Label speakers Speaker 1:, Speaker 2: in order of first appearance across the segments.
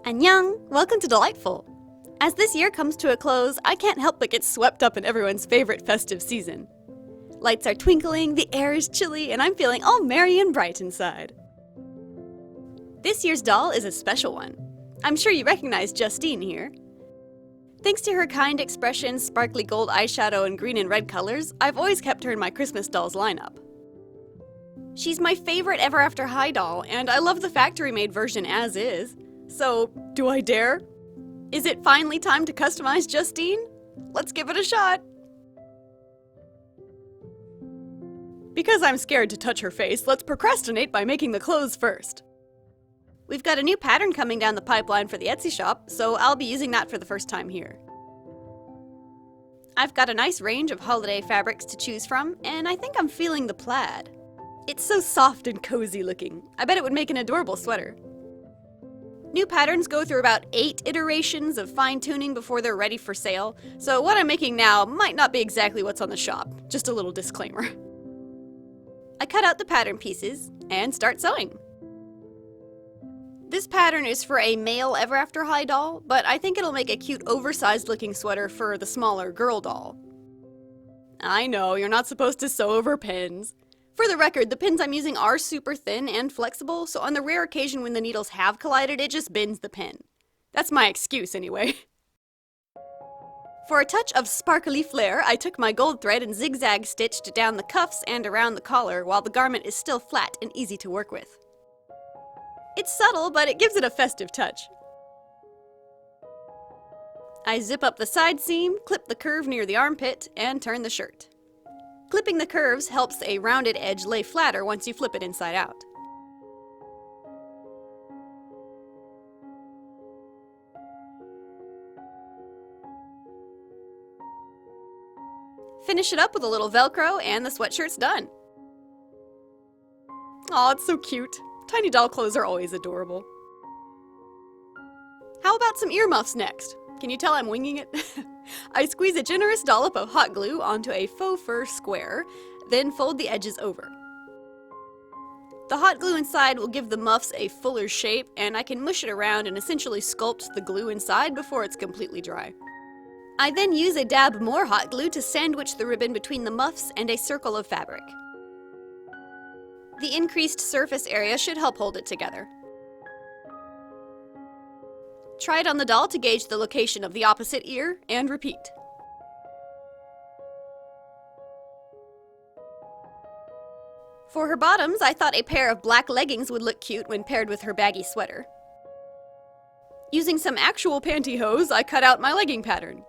Speaker 1: Annyeong! Welcome to Dollightful! As this year comes to a close, I can't help but get swept up in everyone's favorite festive season. Lights are twinkling, the air is chilly, and I'm feeling all merry and bright inside. This year's doll is a special one. I'm sure you recognize Justine here. Thanks to her kind expression, sparkly gold eyeshadow, and green and red colors, I've always kept her in my Christmas dolls lineup. She's my favorite Ever After High doll, and I love the factory-made version as is. So, do I dare? Is it finally time to customize Justine? Let's give it a shot! Because I'm scared to touch her face, let's procrastinate by making the clothes first. We've got a new pattern coming down the pipeline for the Etsy shop, so I'll be using that for the first time here. I've got a nice range of holiday fabrics to choose from, and I think I'm feeling the plaid. It's so soft and cozy looking. I bet it would make an adorable sweater. New patterns go through about 8 iterations of fine-tuning before they're ready for sale, so what I'm making now might not be exactly what's on the shop. Just a little disclaimer. I cut out the pattern pieces and start sewing. This pattern is for a male Ever After High doll, but I think it'll make a cute oversized looking sweater for the smaller girl doll. I know, you're not supposed to sew over pins. For the record, the pins I'm using are super thin and flexible, so on the rare occasion when the needles have collided, it just bends the pin. That's my excuse anyway. For a touch of sparkly flair, I took my gold thread and zigzag stitched down the cuffs and around the collar while the garment is still flat and easy to work with. It's subtle, but it gives it a festive touch. I zip up the side seam, clip the curve near the armpit, and turn the shirt. Clipping the curves helps a rounded edge lay flatter once you flip it inside out. Finish it up with a little Velcro and the sweatshirt's done. Aw, it's so cute. Tiny doll clothes are always adorable. How about some earmuffs next? Can you tell I'm winging it? I squeeze a generous dollop of hot glue onto a faux fur square, then fold the edges over. The hot glue inside will give the muffs a fuller shape, and I can mush it around and essentially sculpt the glue inside before it's completely dry. I then use a dab more hot glue to sandwich the ribbon between the muffs and a circle of fabric. The increased surface area should help hold it together. Try it on the doll to gauge the location of the opposite ear, and repeat. For her bottoms, I thought a pair of black leggings would look cute when paired with her baggy sweater. Using some actual pantyhose, I cut out my legging pattern.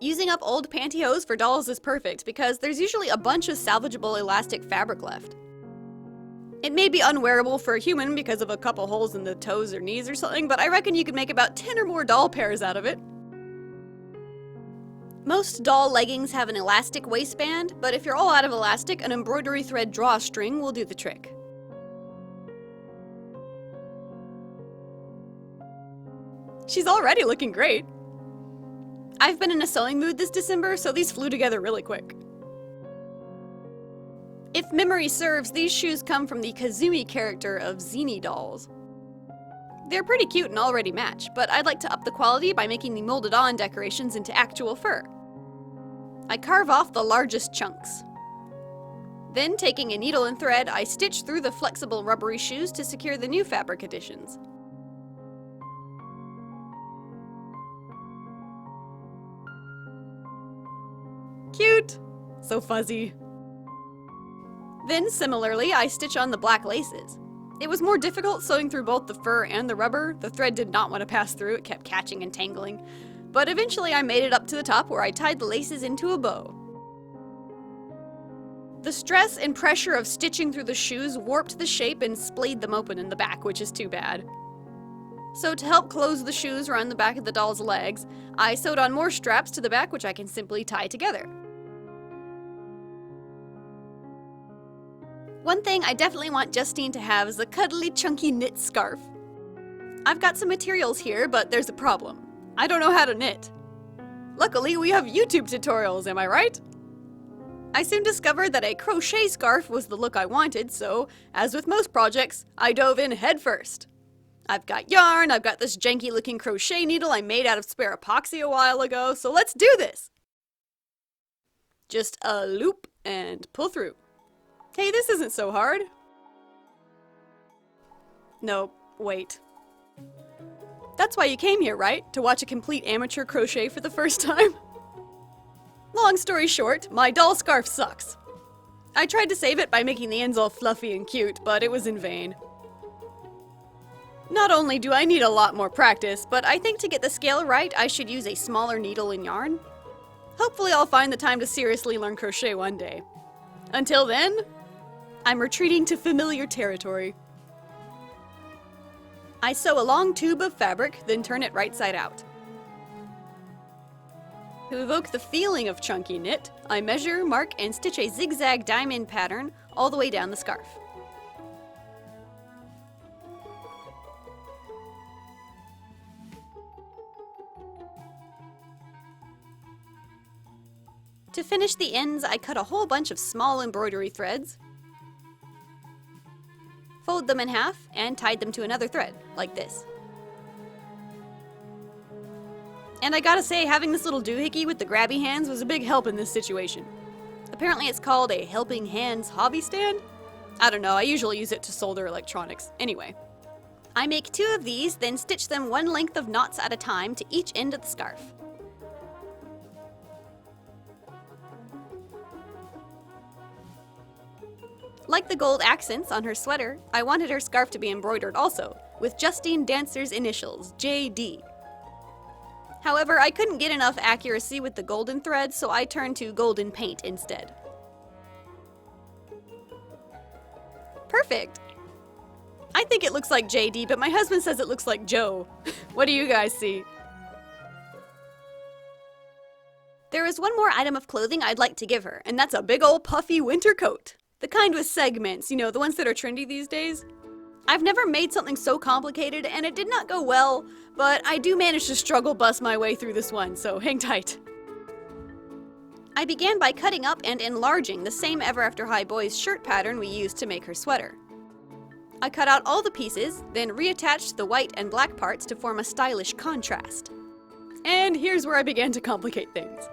Speaker 1: Using up old pantyhose for dolls is perfect because there's usually a bunch of salvageable elastic fabric left. It may be unwearable for a human because of a couple holes in the toes or knees or something, but I reckon you could make about 10 or more doll pairs out of it. Most doll leggings have an elastic waistband, but if you're all out of elastic, an embroidery thread drawstring will do the trick. She's already looking great. I've been in a sewing mood this December, so these flew together really quick. If memory serves, these shoes come from the Kazumi character of Zini dolls. They're pretty cute and already match, but I'd like to up the quality by making the molded-on decorations into actual fur. I carve off the largest chunks. Then, taking a needle and thread, I stitch through the flexible rubbery shoes to secure the new fabric additions. Cute! So fuzzy. Then, similarly, I stitch on the black laces. It was more difficult sewing through both the fur and the rubber. The thread did not want to pass through, it kept catching and tangling. But eventually I made it up to the top where I tied the laces into a bow. The stress and pressure of stitching through the shoes warped the shape and splayed them open in the back, which is too bad. So to help close the shoes around the back of the doll's legs, I sewed on more straps to the back which I can simply tie together. One thing I definitely want Justine to have is a cuddly, chunky knit scarf. I've got some materials here, but there's a problem. I don't know how to knit. Luckily, we have YouTube tutorials, am I right? I soon discovered that a crochet scarf was the look I wanted, so, as with most projects, I dove in head first. I've got yarn, I've got this janky looking crochet needle I made out of spare epoxy a while ago, so let's do this! Just a loop and pull through. Hey, this isn't so hard. No, wait. That's why you came here, right? To watch a complete amateur crochet for the first time? Long story short, my doll scarf sucks. I tried to save it by making the ends all fluffy and cute, but it was in vain. Not only do I need a lot more practice, but I think to get the scale right, I should use a smaller needle and yarn. Hopefully I'll find the time to seriously learn crochet one day. Until then, I'm retreating to familiar territory. I sew a long tube of fabric, then turn it right side out. To evoke the feeling of chunky knit, I measure, mark, and stitch a zigzag diamond pattern all the way down the scarf. To finish the ends, I cut a whole bunch of small embroidery threads, fold them in half, and tied them to another thread, like this. And I gotta say, having this little doohickey with the grabby hands was a big help in this situation. Apparently it's called a helping hands hobby stand? I don't know, I usually use it to solder electronics. Anyway. I make 2 of these, then stitch them one length of knots at a time to each end of the scarf. Like the gold accents on her sweater, I wanted her scarf to be embroidered also, with Justine Dancer's initials, JD. However, I couldn't get enough accuracy with the golden thread, so I turned to golden paint instead. Perfect! I think it looks like JD, but my husband says it looks like Joe. What do you guys see? There is one more item of clothing I'd like to give her, and that's a big ol' puffy winter coat. The kind with segments, you know, the ones that are trendy these days. I've never made something so complicated, and it did not go well, but I do manage to struggle bust my way through this one, so hang tight. I began by cutting up and enlarging the same Ever After High Boys shirt pattern we used to make her sweater. I cut out all the pieces, then reattached the white and black parts to form a stylish contrast. And here's where I began to complicate things.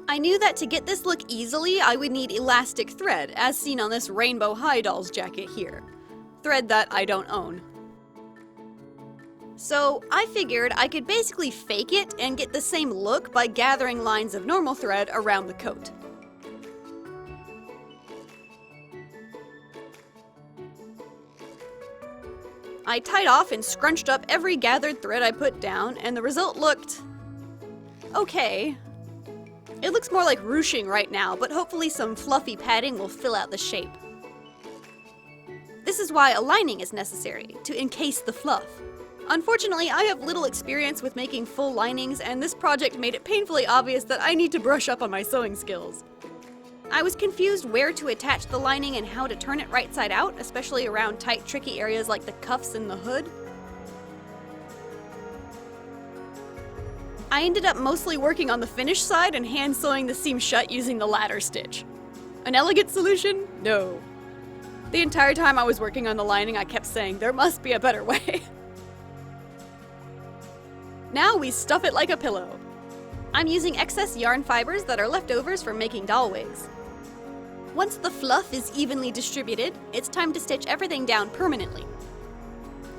Speaker 1: I knew that to get this look easily, I would need elastic thread, as seen on this Rainbow High Dolls jacket here. Thread that I don't own. So I figured I could basically fake it and get the same look by gathering lines of normal thread around the coat. I tied off and scrunched up every gathered thread I put down, and the result looked okay. It looks more like ruching right now, but hopefully some fluffy padding will fill out the shape. This is why a lining is necessary, to encase the fluff. Unfortunately, I have little experience with making full linings, and this project made it painfully obvious that I need to brush up on my sewing skills. I was confused where to attach the lining and how to turn it right side out, especially around tight, tricky areas like the cuffs and the hood. I ended up mostly working on the finished side and hand sewing the seam shut using the ladder stitch. An elegant solution? No. The entire time I was working on the lining, I kept saying, there must be a better way. Now we stuff it like a pillow. I'm using excess yarn fibers that are leftovers from making doll wigs. Once the fluff is evenly distributed, it's time to stitch everything down permanently.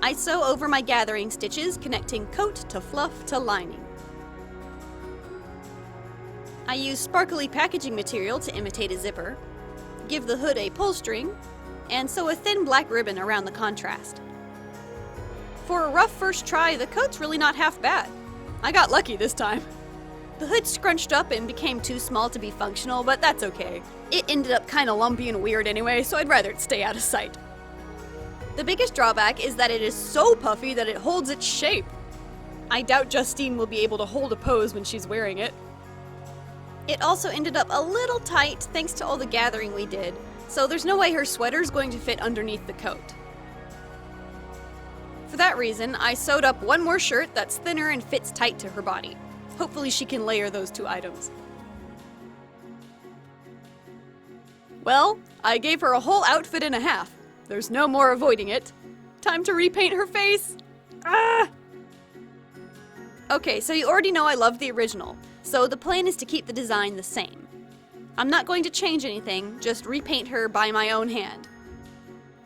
Speaker 1: I sew over my gathering stitches, connecting coat to fluff to lining. I use sparkly packaging material to imitate a zipper, give the hood a pull string, and sew a thin black ribbon around the contrast. For a rough first try, the coat's really not half bad. I got lucky this time. The hood scrunched up and became too small to be functional, but that's okay. It ended up kinda lumpy and weird anyway, so I'd rather it stay out of sight. The biggest drawback is that it is so puffy that it holds its shape. I doubt Justine will be able to hold a pose when she's wearing it. It also ended up a little tight thanks to all the gathering we did, so there's no way her sweater's going to fit underneath the coat. For that reason, I sewed up one more shirt that's thinner and fits tight to her body. Hopefully she can layer those 2 items. Well, I gave her a whole outfit and a half. There's no more avoiding it. Time to repaint her face! Ah! Okay, so you already know I love the original, so the plan is to keep the design the same. I'm not going to change anything, just repaint her by my own hand.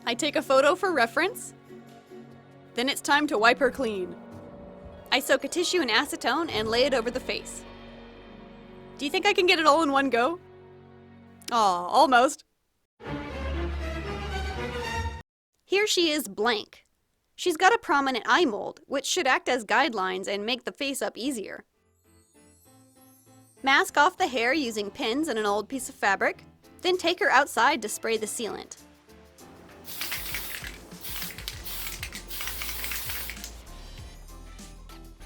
Speaker 1: I take a photo for reference, then it's time to wipe her clean. I soak a tissue in acetone and lay it over the face. Do you think I can get it all in one go? Aw, almost. Here she is blank. She's got a prominent eye mold, which should act as guidelines and make the face up easier. Mask off the hair using pins and an old piece of fabric, then take her outside to spray the sealant.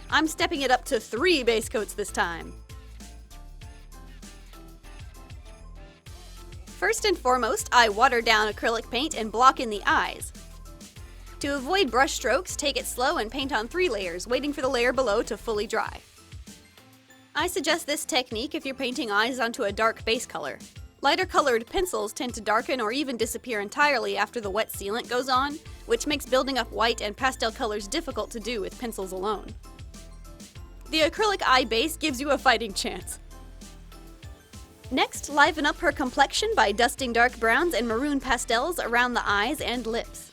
Speaker 1: I'm stepping it up to 3 base coats this time. First and foremost, I water down acrylic paint and block in the eyes. To avoid brush strokes, take it slow and paint on 3 layers, waiting for the layer below to fully dry. I suggest this technique if you're painting eyes onto a dark base color. Lighter colored pencils tend to darken or even disappear entirely after the wet sealant goes on, which makes building up white and pastel colors difficult to do with pencils alone. The acrylic eye base gives you a fighting chance. Next, liven up her complexion by dusting dark browns and maroon pastels around the eyes and lips.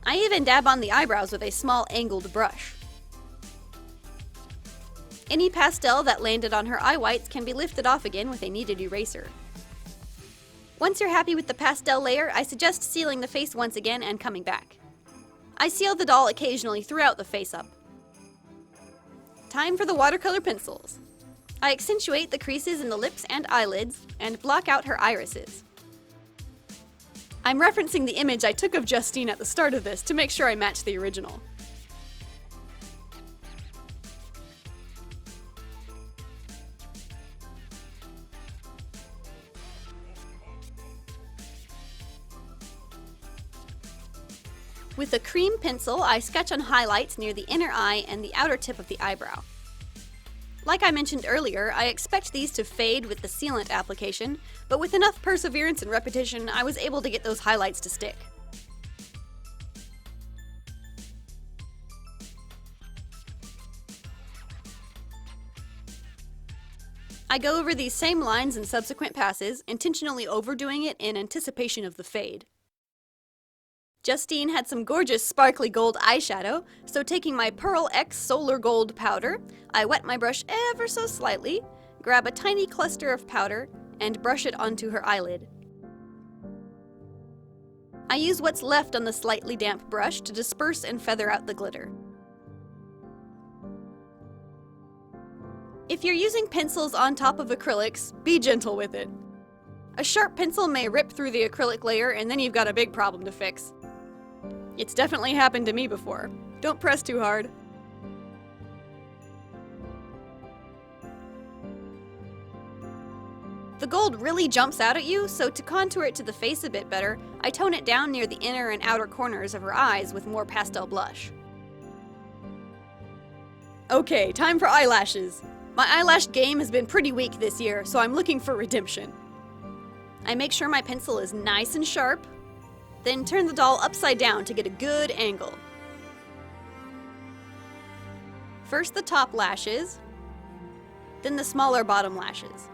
Speaker 1: I even dab on the eyebrows with a small angled brush. Any pastel that landed on her eye whites can be lifted off again with a kneaded eraser. Once you're happy with the pastel layer, I suggest sealing the face once again and coming back. I seal the doll occasionally throughout the face-up. Time for the watercolor pencils. I accentuate the creases in the lips and eyelids and block out her irises. I'm referencing the image I took of Justine at the start of this to make sure I match the original. With a cream pencil, I sketch on highlights near the inner eye and the outer tip of the eyebrow. Like I mentioned earlier, I expect these to fade with the sealant application, but with enough perseverance and repetition, I was able to get those highlights to stick. I go over these same lines in subsequent passes, intentionally overdoing it in anticipation of the fade. Justine had some gorgeous sparkly gold eyeshadow, so taking my Pearl X Solar Gold powder, I wet my brush ever so slightly, grab a tiny cluster of powder, and brush it onto her eyelid. I use what's left on the slightly damp brush to disperse and feather out the glitter. If you're using pencils on top of acrylics, be gentle with it. A sharp pencil may rip through the acrylic layer and then you've got a big problem to fix. It's definitely happened to me before. Don't press too hard. The gold really jumps out at you, so to contour it to the face a bit better, I tone it down near the inner and outer corners of her eyes with more pastel blush. Okay, time for eyelashes. My eyelash game has been pretty weak this year, so I'm looking for redemption. I make sure my pencil is nice and sharp, then turn the doll upside down to get a good angle. First the top lashes, then the smaller bottom lashes.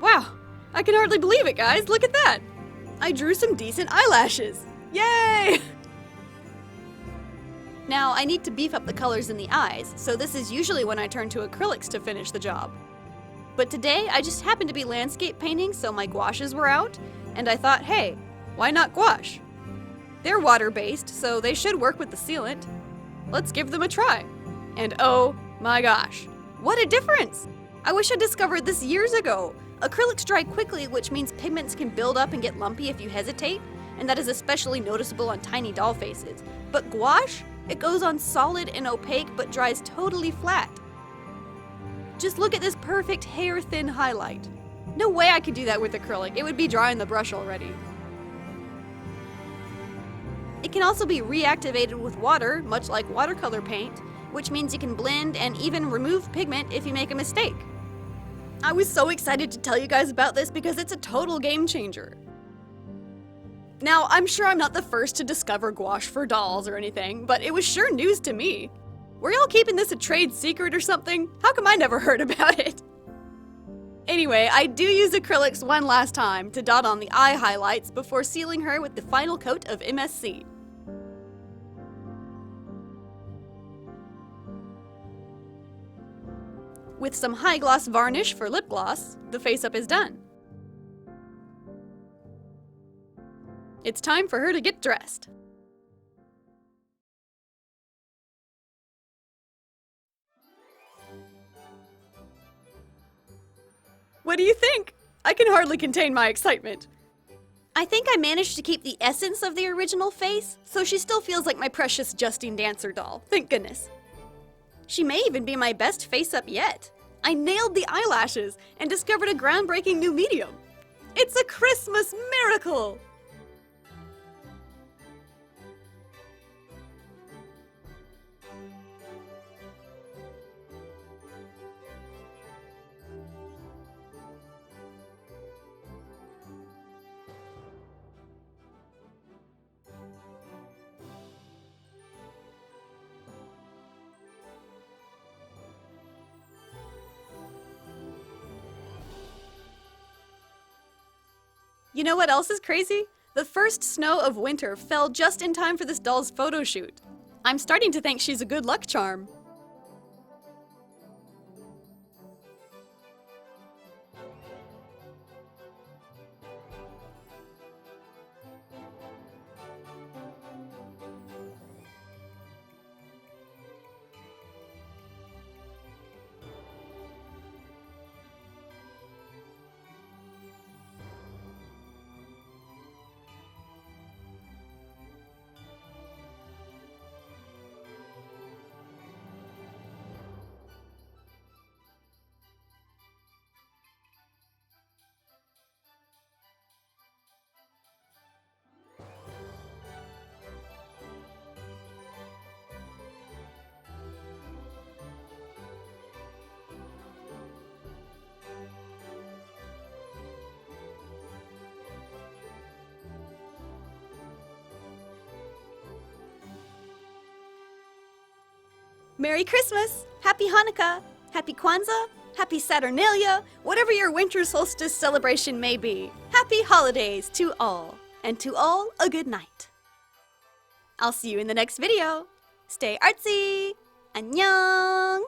Speaker 1: Wow, I can hardly believe it, guys, look at that! I drew some decent eyelashes! Yay! Now, I need to beef up the colors in the eyes, so this is usually when I turn to acrylics to finish the job. But today, I just happened to be landscape painting, so my gouaches were out, and I thought, hey, why not gouache? They're water-based, so they should work with the sealant. Let's give them a try. And oh my gosh, what a difference! I wish I discovered this years ago. Acrylics dry quickly, which means pigments can build up and get lumpy if you hesitate, and that is especially noticeable on tiny doll faces. But gouache? It goes on solid and opaque, but dries totally flat. Just look at this perfect hair-thin highlight. No way I could do that with acrylic. It would be dry in the brush already. It can also be reactivated with water, much like watercolor paint, which means you can blend and even remove pigment if you make a mistake. I was so excited to tell you guys about this because it's a total game changer. Now, I'm sure I'm not the first to discover gouache for dolls or anything, but it was sure news to me. Were y'all keeping this a trade secret or something? How come I never heard about it? Anyway, I do use acrylics one last time to dot on the eye highlights before sealing her with the final coat of MSC. With some high gloss varnish for lip gloss, the face-up is done. It's time for her to get dressed. What do you think? I can hardly contain my excitement. I think I managed to keep the essence of the original face, so she still feels like my precious Justine Dancer doll, thank goodness. She may even be my best face-up yet. I nailed the eyelashes and discovered a groundbreaking new medium. It's a Christmas miracle! You know what else is crazy? The first snow of winter fell just in time for this doll's photo shoot. I'm starting to think she's a good luck charm. Merry Christmas! Happy Hanukkah! Happy Kwanzaa! Happy Saturnalia! Whatever your winter solstice celebration may be, happy holidays to all! And to all, a good night. I'll see you in the next video. Stay artsy! Annyeong!